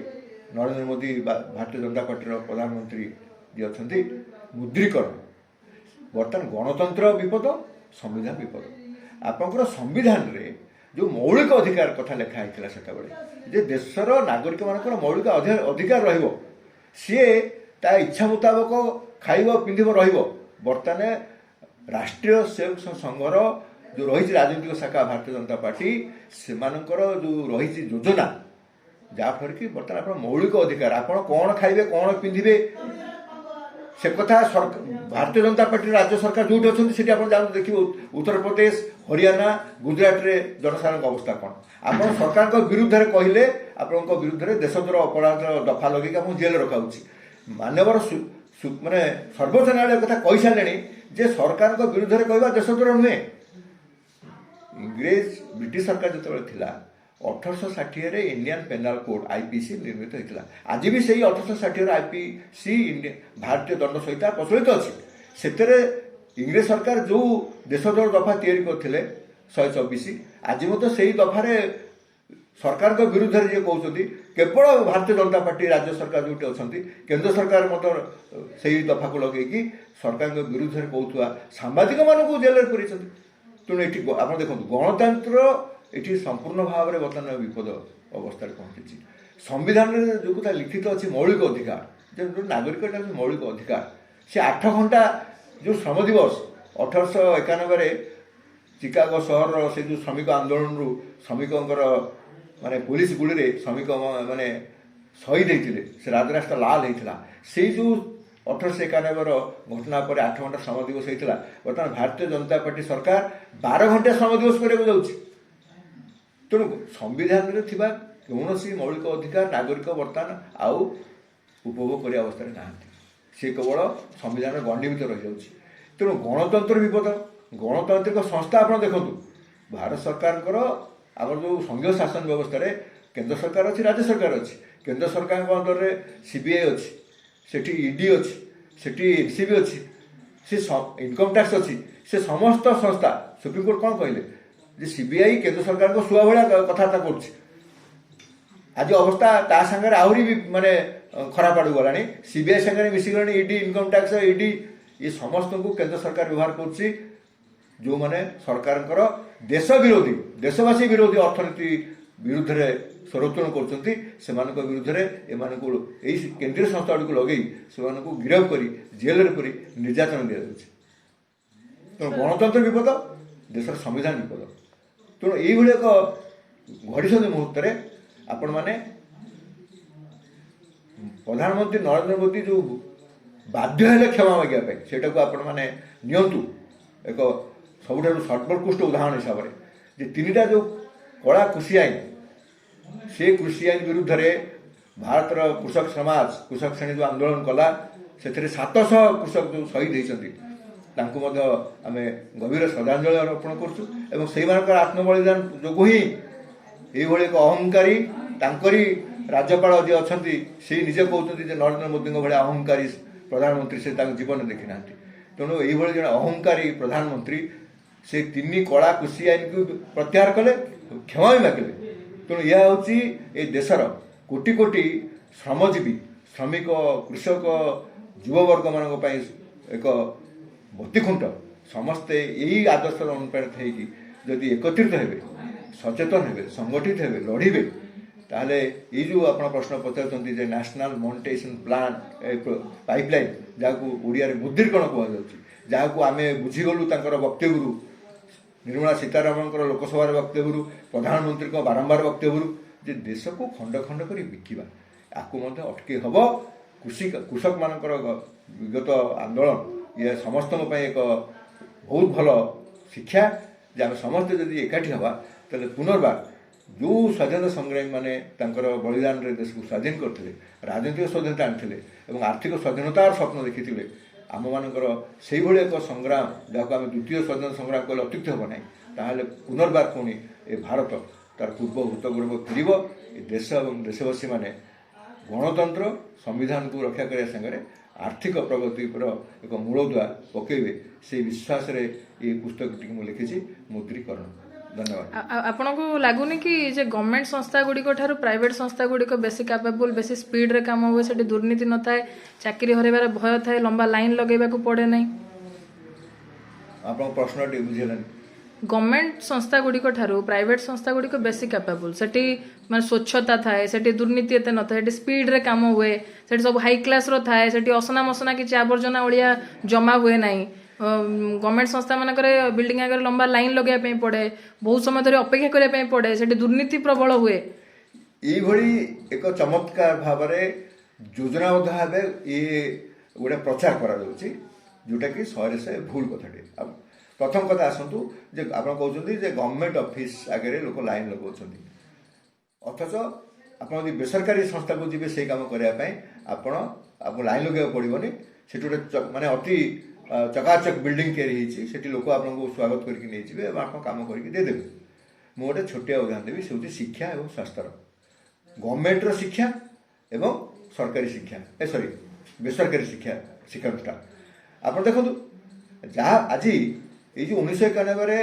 Speaker 2: ନରେନ୍ଦ୍ର ମୋଦି ଭାରତୀୟ ଜନତା ପାର୍ଟିର ପ୍ରଧାନମନ୍ତ୍ରୀ ଯିଏ ଅଛନ୍ତି। ମୁଦ୍ରୀକରଣ, ବର୍ତ୍ତମାନ ଗଣତନ୍ତ୍ର ବିପଦ, ସମ୍ବିଧାନ ବିପଦ। ଆପଣଙ୍କର ସମ୍ବିଧାନରେ ଯେଉଁ ମୌଳିକ ଅଧିକାର କଥା ଲେଖା ହେଇଥିଲା ସେତେବେଳେ ଯେ ଦେଶର ନାଗରିକମାନଙ୍କର ମୌଳିକ ଅଧିକାର ରହିବ, ସିଏ ତା ଇଚ୍ଛା ମୁତାବକ ଖାଇବ, ପିନ୍ଧିବ, ରହିବ। ବର୍ତ୍ତମାନ ରାଷ୍ଟ୍ରୀୟ ସେବକ ସଂଘର ଯେଉଁ ରହିଛି ରାଜନୈତିକ ଶାଖା ଭାରତୀୟ ଜନତା ପାର୍ଟି, ସେମାନଙ୍କର ଯେଉଁ ରହିଛି ଯୋଜନା, ଯାହାଫଳରେ କି ବର୍ତ୍ତମାନ ଆପଣ ମୌଳିକ ଅଧିକାର, ଆପଣ କ'ଣ ଖାଇବେ, କ'ଣ ପିନ୍ଧିବେ, ସେ କଥା ଭାରତୀୟ ଜନତା ପାର୍ଟିର ରାଜ୍ୟ ସରକାର ଯେଉଁଠି ଅଛନ୍ତି ସେଠି ଆପଣ ଯାଆନ୍ତୁ ଦେଖିବେ। ଉତ୍ତରପ୍ରଦେଶ, ହରିୟାଣା, ଗୁଜୁରାଟରେ ଜନସାଧାରଣଙ୍କ ଅବସ୍ଥା କ'ଣ। ଆପଣ ସରକାରଙ୍କ ବିରୁଦ୍ଧରେ କହିଲେ ଆପଣଙ୍କ ବିରୁଦ୍ଧରେ ଦେଶଦ୍ରୋହ ଅପରାଧର ଦଫା ଲଗେଇକି ଆପଣଙ୍କୁ ଜେଲରେ ରଖାଯାଉଛି। ମାନ୍ୟବର ମାନେ ସର୍ବୋଚ୍ଚ ନ୍ୟାୟାଳୟ କଥା କହିସାରିଲେଣି ଯେ ସରକାରଙ୍କ ବିରୁଦ୍ଧରେ କହିବା ଦେଶଦ୍ରୋହ ନୁହେଁ। ବ୍ରିଟିଶ ସରକାର ଯେତେବେଳେ ଥିଲା 1860ରେ ଇଣ୍ଡିଆନ୍ ପେନାଲ କୋଡ୍ IPC ନିର୍ମିତ ହୋଇଥିଲା। ଆଜି ବି ସେଇ 1860ର IPC ଭାରତୀୟ ଦଣ୍ଡ ସଂହିତା ପ୍ରଚଳିତ ଅଛି। ସେଥିରେ ଇଂରେଜ ସରକାର ଯେଉଁ ଦେଶଦ୍ରୋହ ଦଫା ତିଆରି କରିଥିଲେ 124, ଆଜି ମଧ୍ୟ ସେଇ ଦଫାରେ ସରକାରଙ୍କ ବିରୁଦ୍ଧରେ ଯିଏ କହୁଛନ୍ତି, କେବଳ ଭାରତୀୟ ଜନତା ପାର୍ଟି ରାଜ୍ୟ ସରକାର ଯେଉଁଠି ଅଛନ୍ତି, କେନ୍ଦ୍ର ସରକାର ମଧ୍ୟ ସେଇ ଦଫାକୁ ଲଗେଇକି ସରକାରଙ୍କ ବିରୁଦ୍ଧରେ କହୁଥିବା ସାମ୍ବାଦିକମାନଙ୍କୁ ଜେଲରେ ପୁରେଇଛନ୍ତି। ତେଣୁ ଏଠି ଆପଣ ଦେଖନ୍ତୁ, ଗଣତନ୍ତ୍ର ଏଠି ସମ୍ପୂର୍ଣ୍ଣ ଭାବରେ ବର୍ତ୍ତମାନ ବିପଦ ଅବସ୍ଥାରେ ପହଞ୍ଚିଛି। ସମ୍ବିଧାନରେ ଯେଉଁ କଥା ଲିଖିତ ଅଛି ମୌଳିକ ଅଧିକାର, ଯେ ନାଗରିକଟା ହେଉଛି ମୌଳିକ ଅଧିକାର। ସେ 8 ଘଣ୍ଟା ଯେଉଁ ଶ୍ରମ ଦିବସ 1891ରେ ଚିକାଗୋ ସହରର ସେ ଯେଉଁ ଶ୍ରମିକ ଆନ୍ଦୋଳନରୁ ଶ୍ରମିକଙ୍କର ମାନେ ପୋଲିସ ଗୁଳିରେ ଶ୍ରମିକ ମାନେ শহীদ হয়েছিল সে রাজরাস্তা লাল হয়েছিল সেই যে 1891 ঘটনা পরে 8 ঘন্টা শ্রম দিবস হয়েছিল বর্তমান ভারতীয় জনতা পার্টি সরকার 12 ঘন্টা শ্রম দিবস କରିବାକୁ যাଉଛି ତେଣୁ ସମ୍ବିଧାନରେ ଥିବା କୌଣସି ମୌଳିକ ଅଧିକାର ନାଗରିକ ବର୍ତ୍ତମାନ ଆଉ ଉପଭୋଗ କରିବା ଅବସ୍ଥାରେ ନାହାନ୍ତି ସେ କେବଳ ସମ୍ବିଧାନରେ ଗଣ୍ଡୀଭୂତ ରହିଯାଉଛି ତେଣୁ ଗଣତନ୍ତ୍ର ବିପଦ ଗଣତାନ୍ତ୍ରିକ ସଂସ୍ଥା ଆପଣ ଦେଖନ୍ତୁ ଭାରତ ସରକାରଙ୍କର ଆମର ଯେଉଁ ସଂଘୀୟ ଶାସନ ବ୍ୟବସ୍ଥାରେ କେନ୍ଦ୍ର ସରକାର ଅଛି ରାଜ୍ୟ ସରକାର ଅଛି କେନ୍ଦ୍ର ସରକାରଙ୍କ ଅଣ୍ଡରରେ ସିବିଆଇ ଅଛି ସେଠି ଇଡି ଅଛି ସେଠି ଏନସିବି ଅଛି ସେ ଇନକମ୍ ଟ୍ୟାକ୍ସ ଅଛି ସେ ସମସ୍ତ ସଂସ୍ଥା ସୁପ୍ରିମକୋର୍ଟ କ'ଣ କହିଲେ ଯେ ସିବିଆଇ କେନ୍ଦ୍ର ସରକାରଙ୍କ ଶୁଆ ଭଳିଆ କଥାବାର୍ତ୍ତା କରୁଛି ଆଜି ଅବସ୍ଥା ତା ସାଙ୍ଗରେ ଆହୁରି ବି ମାନେ ଖରାପ ଆଡ଼କୁ ଗଲାଣି ସିବିଆଇ ସାଙ୍ଗରେ ମିଶିଗଲାଣି ଇଡି ଇନକମ୍ ଟ୍ୟାକ୍ସ ଇଡି ଏ ସମସ୍ତଙ୍କୁ କେନ୍ଦ୍ର ସରକାର ବ୍ୟବହାର କରୁଛି ଯେଉଁମାନେ ସରକାରଙ୍କର ଦେଶ ବିରୋଧୀ ଦେଶବାସୀ ବିରୋଧୀ ଅର୍ଥନୀତି ବିରୁଦ୍ଧରେ ସ୍ୱରୋତ୍ତୋଳନ କରୁଛନ୍ତି ସେମାନଙ୍କ ବିରୁଦ୍ଧରେ ଏମାନଙ୍କୁ ଏଇ କେନ୍ଦ୍ରୀୟ ସଂସ୍ଥାଗୁଡ଼ିକୁ ଲଗେଇ ସେମାନଙ୍କୁ ଗିରଫ କରି ଜେଲରେ ପୁରି ନିର୍ଯାତନା ଦିଆଯାଉଛି ତେଣୁ ଗଣତନ୍ତ୍ର ବିପଦ ଦେଶର ସମ୍ବିଧାନ ବିପଦ ତେଣୁ ଏଇଭଳି ଏକ ଘଡ଼ିସନ୍ଧି ମୁହୂର୍ତ୍ତରେ ଆପଣମାନେ ପ୍ରଧାନମନ୍ତ୍ରୀ ନରେନ୍ଦ୍ର ମୋଦି ଯେଉଁ ବାଧ୍ୟ ହେଲେ କ୍ଷମା ମାଗିବା ପାଇଁ ସେଇଟାକୁ ଆପଣମାନେ ନିଅନ୍ତୁ ଏକ ସବୁଠାରୁ ସର୍ବୋତ୍କୃଷ୍ଟ ଉଦାହରଣ ହିସାବରେ ଯେ 3ଟା ଯେଉଁ କଳା କୃଷି ଆଇନ ସେ କୃଷି ଆଇନ ବିରୁଦ୍ଧରେ ଭାରତର କୃଷକ ସମାଜ କୃଷକ ଶ୍ରେଣୀ ଯେଉଁ ଆନ୍ଦୋଳନ କଲା ସେଥିରେ 700 କୃଷକ ଯେଉଁ ଶହୀଦ ହୋଇଛନ୍ତି ତାଙ୍କୁ ମଧ୍ୟ ଆମେ ଗଭୀର ଶ୍ରଦ୍ଧାଞ୍ଜଳି ଅର୍ପଣ କରୁଛୁ ଏବଂ ସେଇମାନଙ୍କର ଆତ୍ମବଳିଦାନ ଯୋଗୁଁ ହିଁ ଏଇଭଳି ଏକ ଅହଙ୍କାରୀ ତାଙ୍କରି ରାଜ୍ୟପାଳ ଯିଏ ଅଛନ୍ତି ସେ ନିଜେ କହୁଛନ୍ତି ଯେ ନରେନ୍ଦ୍ର ମୋଦିଙ୍କ ଭଳିଆ ଅହଙ୍କାରୀ ପ୍ରଧାନମନ୍ତ୍ରୀ ସେ ତାଙ୍କ ଜୀବନରେ ଦେଖିନାହାନ୍ତି ତେଣୁ ଏଇଭଳି ଜଣେ ଅହଙ୍କାରୀ ପ୍ରଧାନମନ୍ତ୍ରୀ ସେ 3 କଳା କୃଷି ଆଇନକୁ ପ୍ରତ୍ୟାହାର କଲେ କ୍ଷମା ବି ମାଗିଲେ ତେଣୁ ଏହା ହେଉଛି ଏ ଦେଶର କୋଟି କୋଟି ଶ୍ରମଜୀବୀ ଶ୍ରମିକ କୃଷକ ଯୁବବର୍ଗମାନଙ୍କ ପାଇଁ ଏକ ବତିଖୁଣ୍ଟ ସମସ୍ତେ ଏହି ଆଦର୍ଶର ଅନୁପ୍ରାଣିତ ହେଇକି ଯଦି ଏକତ୍ରିତ ହେବେ ସଚେତନ ହେବେ ସଂଗଠିତ ହେବେ ଲଢ଼ିବେ ତାହେଲେ ଏଇ ଯେଉଁ ଆପଣ ପ୍ରଶ୍ନ ପଚାରୁଛନ୍ତି ଯେ ନ୍ୟାସନାଲ୍ ମନିଟାଇଜେସନ୍ ପ୍ଲାନ୍ ପାଇପଲାଇନ୍ ଯାହାକୁ ଓଡ଼ିଆରେ ମୁଦ୍ରୀକରଣ କୁହାଯାଉଛି ଯାହାକୁ ଆମେ ବୁଝିଗଲୁ ତାଙ୍କର ବକ୍ତବ୍ୟରୁ ନିର୍ମଳା ସୀତାରମଣଙ୍କର ଲୋକସଭାର ବକ୍ତବ୍ୟରୁ ପ୍ରଧାନମନ୍ତ୍ରୀଙ୍କ ବାରମ୍ବାର ବକ୍ତବ୍ୟରୁ ଯେ ଦେଶକୁ ଖଣ୍ଡ ଖଣ୍ଡ କରି ବିକିବା ଆକୁ ମଧ୍ୟ ଅଟକେଇ ହେବ କୃଷକମାନଙ୍କର ବିଗତ ଆନ୍ଦୋଳନ ଇଏ ସମସ୍ତଙ୍କ ପାଇଁ ଏକ ବହୁତ ଭଲ ଶିକ୍ଷା ଯେ ଆମେ ସମସ୍ତେ ଯଦି ଏକାଠି ହେବା ତାହେଲେ ପୁନର୍ବାର ଯେଉଁ ସ୍ୱାଧୀନତା ସଂଗ୍ରାମୀମାନେ ତାଙ୍କର ବଳିଦାନରେ ଦେଶକୁ ସ୍ୱାଧୀନ କରିଥିଲେ ରାଜନୈତିକ ସ୍ୱାଧୀନତା ଆଣିଥିଲେ ଏବଂ ଆର୍ଥିକ ସ୍ୱାଧୀନତାର ସ୍ୱପ୍ନ ଦେଖିଥିଲେ ଆମମାନଙ୍କର ସେଇଭଳି ଏକ ସଂଗ୍ରାମ ଯାହାକୁ ଆମେ ଦ୍ୱିତୀୟ ସ୍ୱାଧୀନତା ସଂଗ୍ରାମ କହିଲେ ଅତ୍ୟୁକ୍ତି ହେବ ନାହିଁ ତାହେଲେ ପୁନର୍ବାର ପୁଣି ଏ ଭାରତ ତାର ପୂର୍ବ ଭୂତଗୌରବ ଫେରିବ ଏ ଦେଶ ଏବଂ ଦେଶବାସୀମାନେ ଗଣତନ୍ତ୍ର ସମ୍ବିଧାନକୁ ରକ୍ଷା କରିବା ସାଙ୍ଗରେ ଆର୍ଥିକ ପ୍ରଗତିର ଏକ ମୂଳଦୁଆ ପକାଇବେ ସେଇ ବିଶ୍ୱାସରେ ଏହି ପୁସ୍ତକଟିକୁ ମୁଁ ଲେଖିଛି ମୁଦ୍ରୀକରଣ ଧନ୍ୟବାଦ
Speaker 3: ଆପଣଙ୍କୁ ଲାଗୁନି କି ଯେ ଗଭର୍ଣ୍ଣମେଣ୍ଟ ସଂସ୍ଥା ଗୁଡ଼ିକ ଠାରୁ ପ୍ରାଇଭେଟ ସଂସ୍ଥା ଗୁଡ଼ିକ ବେଶୀ କାପେବୁଲ ବେଶୀ ସ୍ପିଡରେ କାମ ହୁଏ ସେଠି ଦୁର୍ନୀତି ନଥାଏ ଚାକିରି ହରାଇବାର ଭୟ ଥାଏ ଲମ୍ବା ଲାଇନ୍ ଲଗାଇବାକୁ ପଡ଼େ ନାହିଁ
Speaker 2: ଆପଣଙ୍କ ପ୍ରଶ୍ନଟି ବୁଝିହେଲାନି
Speaker 3: ଗଭର୍ଣ୍ଣମେଣ୍ଟ ସଂସ୍ଥା ଗୁଡ଼ିକ ଠାରୁ ପ୍ରାଇଭେଟ ସଂସ୍ଥା ଗୁଡ଼ିକ ବେଶୀ କାପେବୁଲ ସେଠି ମାନେ ସ୍ୱଚ୍ଛତା ଥାଏ ସେଠି ଦୁର୍ନୀତି ଏତେ ନଥାଏ ସେଠି ସ୍ପିଡରେ କାମ ହୁଏ ସେଠି ସବୁ ହାଇ କ୍ଲାସର ଥାଏ ସେଠି ଅସନା ମସନା କିଛି ଆବର୍ଜନା ଅଳିଆ ଜମା ହୁଏ ନାହିଁ ଗଭର୍ଣ୍ଣମେଣ୍ଟ ସଂସ୍ଥା ମାନଙ୍କରେ ବିଲ୍ଡିଂ ଆଗରେ ଲମ୍ବା ଲାଇନ୍ ଲଗାଇବା ପାଇଁ ପଡ଼େ ବହୁତ ସମୟ ଧରି ଅପେକ୍ଷା କରିବା ପାଇଁ ପଡ଼େ ସେଠି ଦୁର୍ନୀତି ପ୍ରବଳ ହୁଏ
Speaker 2: ଏଇଭଳି ଏକ ଚମତ୍କାର ଭାବରେ ଯୋଜନାବଦ୍ଧ ଭାବେ ଇଏ ଗୋଟେ ପ୍ରଚାର କରାଯାଉଛି ଯେଉଁଟାକି ଶହେରେ ଶହେ ଭୁଲ କଥାଟି ପ୍ରଥମ କଥା ଆସନ୍ତୁ ଯେ ଆପଣ କହୁଛନ୍ତି ଯେ ଗଭର୍ଣ୍ଣମେଣ୍ଟ ଅଫିସ ଆଗରେ ଲୋକ ଲାଇନ୍ ଲଗାଉଛନ୍ତି ଅଥଚ ଆପଣ ଯଦି ବେସରକାରୀ ସଂସ୍ଥାକୁ ଯିବେ ସେଇ କାମ କରିବା ପାଇଁ ଆପଣଙ୍କୁ ଲାଇନ୍ ଲଗାଇବାକୁ ପଡ଼ିବନି ସେଠି ଗୋଟେ ମାନେ ଅତି ଚକାଚକ ବିଲ୍ଡିଂ ତିଆରି ହେଇଛି ସେଠି ଲୋକ ଆପଣଙ୍କୁ ସ୍ୱାଗତ କରିକି ନେଇଯିବେ ଏବଂ ଆପଣ କାମ କରିକି ଦେଇଦେବେ ମୁଁ ଗୋଟେ ଛୋଟିଆ ଉଦାହରଣ ଦେବି ସେ ହେଉଛି ଶିକ୍ଷା ଏବଂ ସ୍ୱାସ୍ଥ୍ୟର ଗଭର୍ଣ୍ଣମେଣ୍ଟର ଶିକ୍ଷା ଏବଂ ସରକାରୀ ଶିକ୍ଷା ବେସରକାରୀ ଶିକ୍ଷାନୁଷ୍ଠାନ ଆପଣ ଦେଖନ୍ତୁ ଯାହା ଆଜି ଏଇ ଯେଉଁ 1991ରେ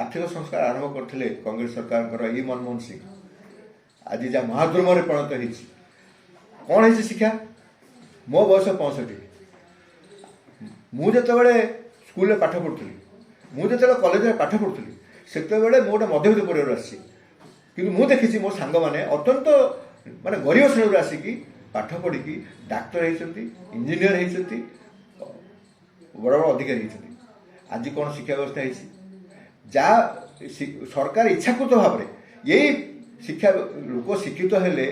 Speaker 2: ଆର୍ଥିକ ସଂସ୍କାର ଆରମ୍ଭ କରିଥିଲେ କଂଗ୍ରେସ ସରକାରଙ୍କର ଇ ମନମୋହନ ସିଂ ଆଜି ଯାହା ମହାଦ୍ରୁମରେ ପରିଣତ ହେଇଛି କ'ଣ ହେଇଛି ଶିକ୍ଷା ମୋ ବୟସ 65 ମୁଁ ଯେତେବେଳେ ସ୍କୁଲରେ ପାଠ ପଢ଼ୁଥିଲି ମୁଁ ଯେତେବେଳେ କଲେଜରେ ପାଠ ପଢ଼ୁଥିଲି ସେତେବେଳେ ମୁଁ ଗୋଟେ ମଧ୍ୟବିତ୍ତ ପରିବାରରୁ ଆସିଛି କିନ୍ତୁ ମୁଁ ଦେଖିଛି ମୋ ସାଙ୍ଗମାନେ ଅତ୍ୟନ୍ତ ମାନେ ଗରିବ ଶ୍ରେଣୀରୁ ଆସିକି ପାଠ ପଢ଼ିକି ଡାକ୍ତର ହେଇଛନ୍ତି ଇଞ୍ଜିନିୟର ହେଇଛନ୍ତି ବଡ଼ ବଡ଼ ଅଧିକାରୀ ହେଇଛନ୍ତି ଆଜି କ'ଣ ଶିକ୍ଷା ବ୍ୟବସ୍ଥା ହେଇଛି ଯାହା ସରକାର ଇଚ୍ଛାକୃତ ଭାବରେ ଏଇ ଶିକ୍ଷା ଲୋକ ଶିକ୍ଷିତ ହେଲେ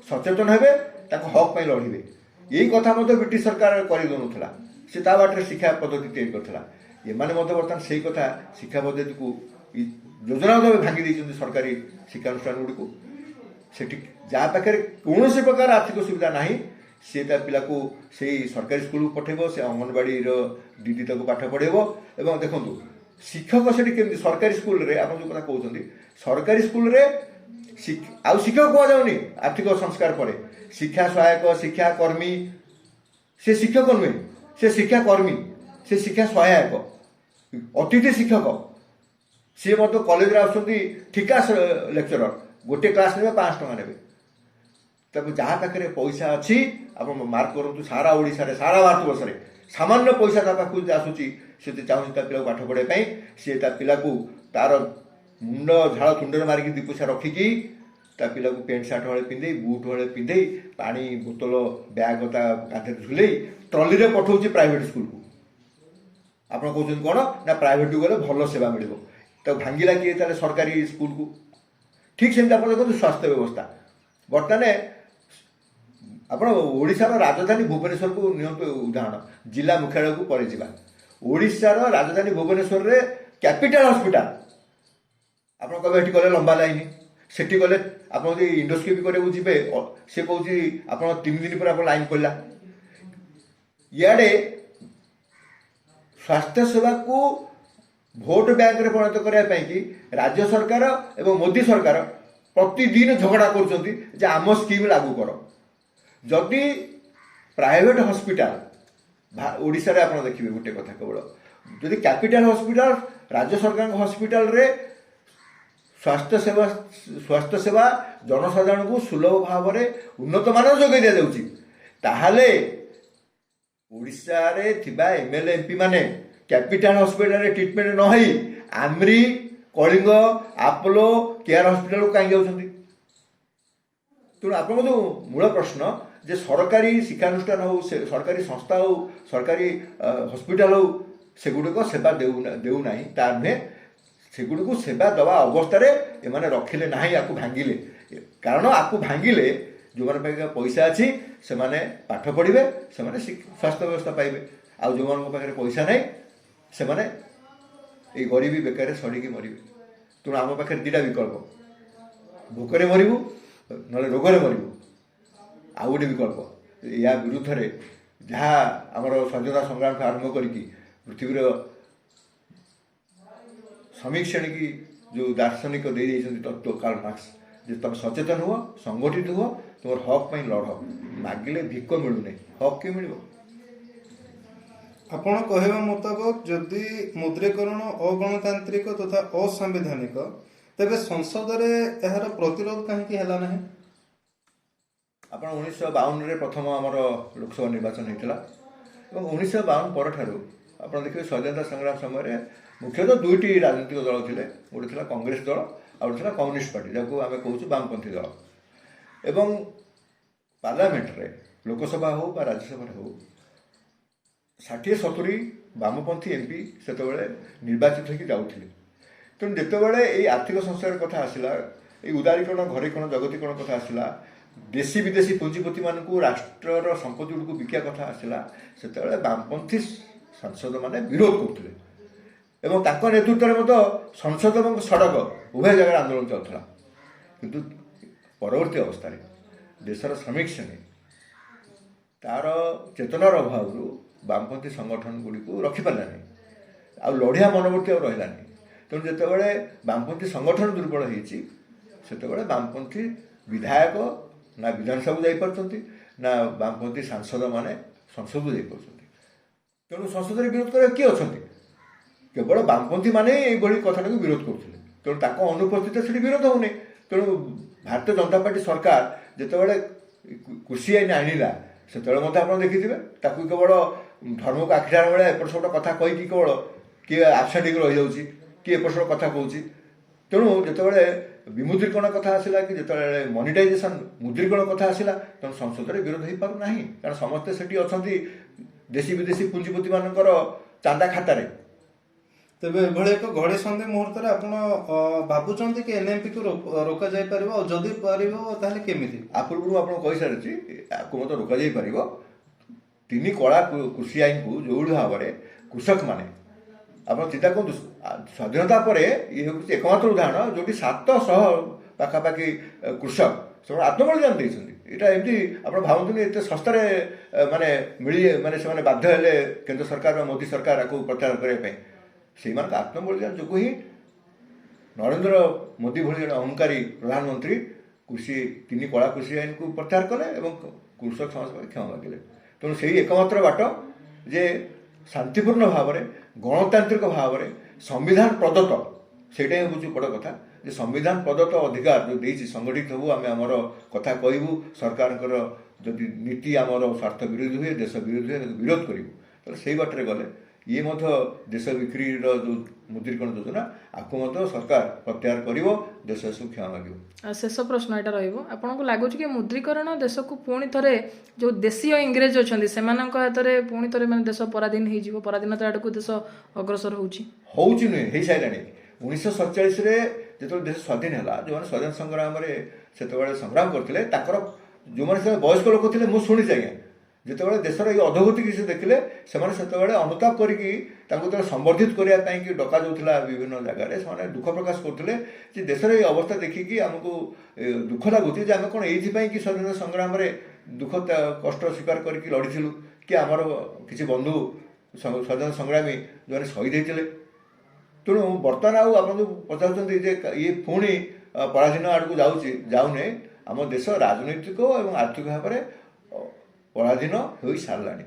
Speaker 2: ସଚେତନ ହେବେ हक पर लड़े यही कथा ब्रिटिश सरकार करदे से ता बाटे शिक्षा पद्धति तैयारी करता ये बर्तमान से कथा शिक्षा पद्धति को योजना भाव भांगी सरकारी शिक्षानुष्ठान गुड़ी से जहाँ पाखे कौन प्रकार आर्थिक सुविधा ना सी पिला को से सरकारी स्कूल को पठेब से अंगनवाड़ी दीदी पाठ पढ़ेब एवं देखो शिक्षक से सरकारी स्कूल रे आप जो कथा कहते सरकारी स्कूल रे आउ शिक्षक कह जाऊनी आर्थिक संस्कार पर शिक्षा सहायक शिक्षा कर्मी से शिक्षक नुहे से शिक्षा कर्मी से शिक्षा सहायक अतिथि शिक्षक सी कॉलेज ठिका लेक्चरर गोटे क्लास ने 5 टका ने तब जहाँ पाखे पैसा अच्छी आप मार्क करूँ सारा ओडिशा सारा भारतवर्ष में सामान्य पैसा पाखु आसूसी से चाहूँ पिला पाठ पढ़ाई सी पिला को तार मुंड झाड़ तुंडे मारिक 2 पैसा रखिकी पिला को पेंट सार्ट हले पिंधे बुट हले पिंधे पानी बोतल बैग कांधे झुले ट्रली रे पठाऊँ प्राइवेट स्कूल को आप कहते कौन ना प्राइवेट को गले भल सेवा मिल तो भांगिला किए सरकारी स्कूल को ठीक सेमती आप देखो स्वास्थ्य व्यवस्था बर्तमान आपण ओडिशार राजधानी भुवनेश्वर को नियंतु उदाहरण जिला मुख्यालय को पर ओडिशार राजधानी भुवनेश्वर रे कैपिटल हॉस्पिटल आप कहे गले लंबा लाइन सेठी गले आप इंडोस्कोपी करने जी सी कौन आप 3 दिन पर लाइन पड़ा इे स्वास्थ्य सेवा को भोट बैंक रे परिणत करने कि राज्य सरकार एवं मोदी सरकार प्रतिदिन झगड़ा कर आम स्कीम लागू कर जदि प्राइवेट हॉस्पिटल ओडिशा रे आप देखिए गोटे कथा केवल जदि कैपिटल हॉस्पिटल राज्य सरकार हॉस्पिटल रे स्वास्थ्य सेवा जनसाधारण को सुलभ भाव में उन्नत मान जोगाई दि जाऊँगी ताहले ओडिशा रे थिबा एमएलए एमपी माने कैपिटल हॉस्पिटल रे ट्रीटमेंट न होई आमरी कलिंग आपोलो केयर हॉस्पिटल को कहीं जाऊँगी तेणु आप जो मूल प्रश्न जे सरकारी शिक्षानुष्ठान हो सरकारी संस्था हो सरकारी हॉस्पिटल हो सेगुड़िक सेवा देना ता नुहे सेगुड़ी सेवा दवा अवस्था एमाने रखिले ना आपको भांगिले कारण आपको भांगिले जो मैंने पैसा अच्छी से माने पाठ पढ़े से माने स्वास्थ्य व्यवस्था पाइबे आउ जो पाखे पैसा ना से माने ये गरीबी बेकार सड़िकी मरबे तेणु आम पाखे 2टा विकल्प भोकरे मरबू ना रोगरे मरबू आउ गोटे विकल्प या विरुद्ध में जहाँ आमर स्वाधीनता संग्राम आरंभ करी पृथ्वीर समीक्षण की जो दार्शनिक दे तत्व कार्ल मार्क्स जे तुम सचेतन हुआ संगठित हुआ तुम हक पर लड़ मागिले भिक मिलूना हक कि मिल
Speaker 1: आपण कहवा मुताबक जदि मुद्रीकरण अगणतांत्रिक तथा असंवैधानिक तेबे संसद रे एहार प्रतिरोध कहीं है ना
Speaker 2: आप 1952 प्रथम आमर लोकसभा निर्वाचन होता 1952 पर आप देखिए स्वाधीनता संग्राम समय मुख्यतः 2टी राजनीतिक दल थे गोटे था कांग्रेस दल आ गोटे कम्युनिस्ट पार्टी जहाँ आम कहूँ वामपंथी दल एवं पार्लियामेंट रे लोकसभा हो राज्यसभा हो 60-70 वामपंथी एमपी से निर्वाचित होकर जाऊे तेणु जितेबाला ये आर्थिक संस्कार कथा आसला ये उदारीकरण घरीकरण जगतीकरण कथा आसला देशी विदेशी पुंजीपति मानक राष्ट्र संपत्ति गुड़ को बिका कथा आसला से वामपंथी सांसद मैंने विरोध करते एवं नेतृत्व में संसद और सड़क उभय जगह आंदोलन चलता किंतु परवर्ती अवस्था देशर श्रमिक श्रेणी तार चेतनार अभाव वामपंथी संगठन गुड़ी को रखिपारानी आ लड़िया मनोवृत्ति और रही तेणु जितेबाला वामपंथी संगठन दुर्बल होते वामपंथी विधायक ना विधानसभा को जापार ना वामपंथी सांसद माने संसद को जापार तेणु संसद में विरोध कर किए अच्छा केवल वामपंथी माने कथा को विरोध करते तेणु अनुपस्थित से विरोध होने तेणु भारतीय जनता पार्टी सरकार जितेबाला कृषि आईन आणला से आप देखिथे केवल धर्म को आखिठार बेले एपट सेपट कथा कहीकि केवल किए आबसेंट हो रही जाऊँगी किए एपट सेपट कथा कहूँ तेणु जितेबाला विमुद्रीकरण कथा आसला कि जिते मनिटाइजेशन मुद्रीकरण कथा आसला तेणु संसद में विरोध हो पार ना कारण समस्ते से अच्छा देशी विदेशी पुंजीपति मानकर चांदा खातार
Speaker 1: ତେବେ ଏଭଳି ଏକ ଘଡ଼ି ସନ୍ଧି ମୁହୂର୍ତ୍ତରେ ଆପଣ ଭାବୁଛନ୍ତି କି ଏନ୍ଏମ୍ପି କୁ ରୋକାଯାଇ ପାରିବ ଆଉ ଯଦି ପାରିବ ତାହେଲେ କେମିତି?
Speaker 2: ଆ ପୂର୍ବରୁ ଆପଣ କହିସାରିଛି ଆକୁ ମଧ୍ୟ ରୋକାଯାଇ ପାରିବ। ତିନି କଳା କୃଷି ଆଇନକୁ ଯେଉଁଭଳି ଭାବରେ କୃଷକମାନେ, ଆପଣ ଚିନ୍ତା କରନ୍ତୁ, ସ୍ୱାଧୀନତା ପରେ ଇଏ ହେଉଛି ଏକମାତ୍ର ଉଦାହରଣ ଯେଉଁଠି 700 ପାଖାପାଖି କୃଷକ ସେମାନେ ଆତ୍ମବଳିଦାନ ଦେଇଛନ୍ତି। ଏଇଟା ଏମିତି ଆପଣ ଭାବନ୍ତୁନି ଏତେ ଶସ୍ତାରେ ମାନେ ସେମାନେ ବାଧ୍ୟ ହେଲେ କେନ୍ଦ୍ର ସରକାର ବା ମୋଦୀ ସରକାର ଆକୁ ପ୍ରତ୍ୟାହାର କରିବା ପାଇଁ। ସେଇମାନଙ୍କ ଆତ୍ମବଳିଦାନ ଯୋଗୁଁ ହିଁ ନରେନ୍ଦ୍ର ମୋଦୀ ଭଳି ଜଣେ ଅହଙ୍କାରୀ ପ୍ରଧାନମନ୍ତ୍ରୀ ତିନି କଳା କୃଷି ଆଇନକୁ ପ୍ରତ୍ୟାହାର କଲେ ଏବଂ କୃଷକ ସମାଜ ପାଇଁ କ୍ଷମା ମାଗିଲେ। ତେଣୁ ସେଇ ଏକମାତ୍ର ବାଟ ଯେ ଶାନ୍ତିପୂର୍ଣ୍ଣ ଭାବରେ ଗଣତାନ୍ତ୍ରିକ ଭାବରେ ସମ୍ବିଧାନ ପ୍ରଦତ୍ତ, ସେଇଟା ହିଁ ହେଉଛି ବଡ଼ କଥା ଯେ ସମ୍ବିଧାନ ପ୍ରଦତ୍ତ ଅଧିକାର ଯେଉଁ ଦେଇଛି ସଂଗଠିତ ହେବୁ, ଆମେ ଆମର କଥା କହିବୁ, ସରକାରଙ୍କର ଯଦି ନୀତି ଆମର ସ୍ୱାର୍ଥ ବିରୋଧୀ ହୁଏ, ଦେଶ ବିରୋଧୀ ହୁଏ, ତାକୁ ବିରୋଧ କରିବୁ। ତାହେଲେ ସେଇ ବାଟରେ ଗଲେ ଇଏ ମଧ୍ୟ ଦେଶ ବିକ୍ରିର ଯେଉଁ ମୁଦ୍ରୀକରଣ ଯୋଜନା ଆକୁ ମଧ୍ୟ ସରକାର ପ୍ରତ୍ୟାହାର କରିବ, ଦେଶ ସବୁ କ୍ଷମା ମାଗିବ।
Speaker 3: ଶେଷ ପ୍ରଶ୍ନ ଏଇଟା ରହିବ, ଆପଣଙ୍କୁ ଲାଗୁଛି କି ମୁଦ୍ରୀକରଣ ଦେଶକୁ ପୁଣି ଥରେ ଯେଉଁ ଦେଶୀୟ ଇଂରେଜ ଅଛନ୍ତି ସେମାନଙ୍କ ହାତରେ ପୁଣି ଥରେ ମାନେ ଦେଶ ପରାଧୀନ ହେଇଯିବ, ପରାଧୀନତା ଆଡ଼କୁ ଦେଶ ଅଗ୍ରସର ହେଉଛି
Speaker 2: ନୁହେଁ, ହେଇସାରିଲାଣି। 1947ରେ ଯେତେବେଳେ ଦେଶ ସ୍ୱାଧୀନ ହେଲା, ଯେଉଁମାନେ ସ୍ୱାଧୀନ ସଂଗ୍ରାମରେ ସେତେବେଳେ ସଂଗ୍ରାମ କରିଥିଲେ ତାଙ୍କର ଯେଉଁମାନେ ସେତେବେଳେ ବୟସ୍କ ଲୋକ ଥିଲେ, ମୁଁ ଶୁଣିଛି ଆଜ୍ଞା, ଯେତେବେଳେ ଦେଶର ଏଇ ଅଧୋଗତି କିଛି ଦେଖିଲେ ସେମାନେ ସେତେବେଳେ ଅନୁତାପ କରିକି ତାଙ୍କୁ ଯେତେବେଳେ ସମ୍ବର୍ଦ୍ଧିତ କରିବା ପାଇଁ କି ଡକାଯାଉଥିଲା ବିଭିନ୍ନ ଜାଗାରେ, ସେମାନେ ଦୁଃଖ ପ୍ରକାଶ କରୁଥିଲେ ଯେ ଦେଶର ଏଇ ଅବସ୍ଥା ଦେଖିକି ଆମକୁ ଦୁଃଖ ଲାଗୁଛି ଯେ ଆମେ କ'ଣ ଏଇଥିପାଇଁ କି ସ୍ୱାଧୀନତା ସଂଗ୍ରାମରେ ଦୁଃଖ କଷ୍ଟ ସ୍ୱୀକାର କରିକି ଲଢ଼ିଥିଲୁ କି ଆମର କିଛି ବନ୍ଧୁ ସ୍ୱାଧୀନତା ସଂଗ୍ରାମୀ ଯେଉଁମାନେ ଶହୀଦ ହେଇଥିଲେ। ତେଣୁ ବର୍ତ୍ତମାନ ଆଉ ଆପଣ ଯେଉଁ ପଚାରୁଛନ୍ତି ଯେ ଇଏ ପୁଣି ପରାଧୀନ ଆଡ଼କୁ ଯାଉନି, ଆମ ଦେଶ ରାଜନୈତିକ ଏବଂ ଆର୍ଥିକ ଭାବରେ ପରାଧୀନ ହୋଇସାରିଲାଣି।